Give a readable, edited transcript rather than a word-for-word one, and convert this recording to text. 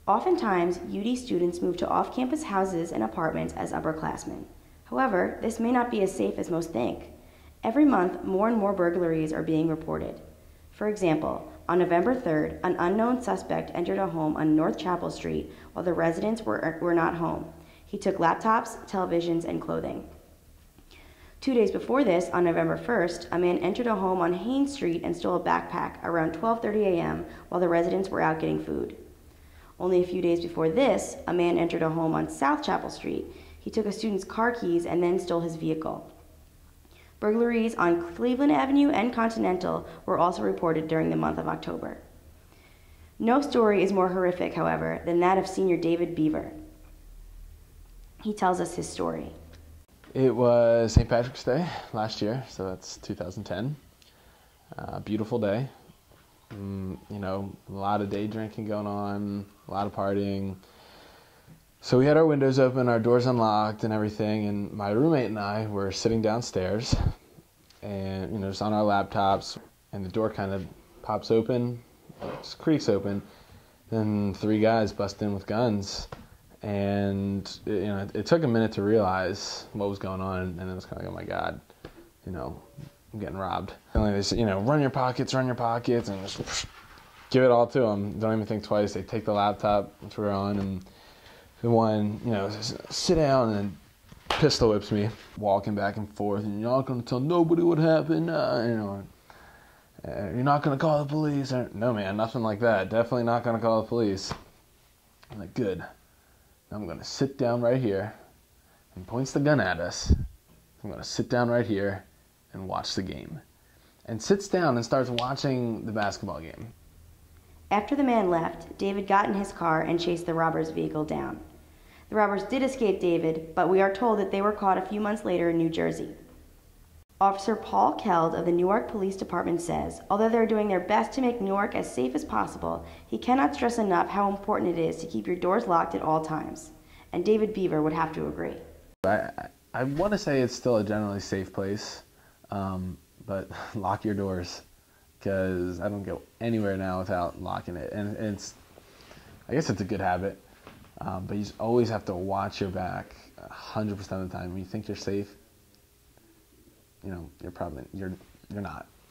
Oftentimes, UD students move to off-campus houses and apartments as upperclassmen. However, this may not be as safe as most think. Every month, more and more burglaries are being reported. For example, on November 3rd, an unknown suspect entered a home on North Chapel Street while the residents were not home. He took laptops, televisions, and clothing. 2 days before this, on November 1st, a man entered a home on Haynes Street and stole a backpack around 12:30 a.m. while the residents were out getting food. Only a few days before this, a man entered a home on South Chapel Street. He took a student's car keys and then stole his vehicle. Burglaries on Cleveland Avenue and Continental were also reported during the month of October. No story is more horrific, however, than that of senior David Beaver. He tells us his story. It was St. Patrick's Day last year, so that's 2010. Beautiful day. A lot of day drinking going on, a lot of partying. So we had our windows open, our doors unlocked and everything, and my roommate and I were sitting downstairs and, just on our laptops, and the door kind of pops open, just creaks open, then 3 guys bust in with guns, and, it took a minute to realize what was going on, and it was kind of like, oh my God, I'm getting robbed. And they say, run your pockets, and just give it all to them. Don't even think twice. They take the laptop, which we're on, and the one, says, sit down, and then pistol whips me, walking back and forth, and you're not going to tell nobody what happened, you're not going to call the police. No, man, nothing like that. Definitely not going to call the police. I'm like, good. Now I'm going to sit down right here, and points the gun at us. I'm going to sit down right here and watch the game. And sits down and starts watching the basketball game. After the man left, David got in his car and chased the robbers' vehicle down. The robbers did escape David, but we are told that they were caught a few months later in New Jersey. Officer Paul Keld of the Newark Police Department says, although they're doing their best to make Newark as safe as possible, he cannot stress enough how important it is to keep your doors locked at all times. And David Beaver would have to agree. I want to say it's still a generally safe place, but lock your doors, because I don't go anywhere now without locking it. And I guess it's a good habit, but you always have to watch your back 100% of the time. When you think you're safe, you're not.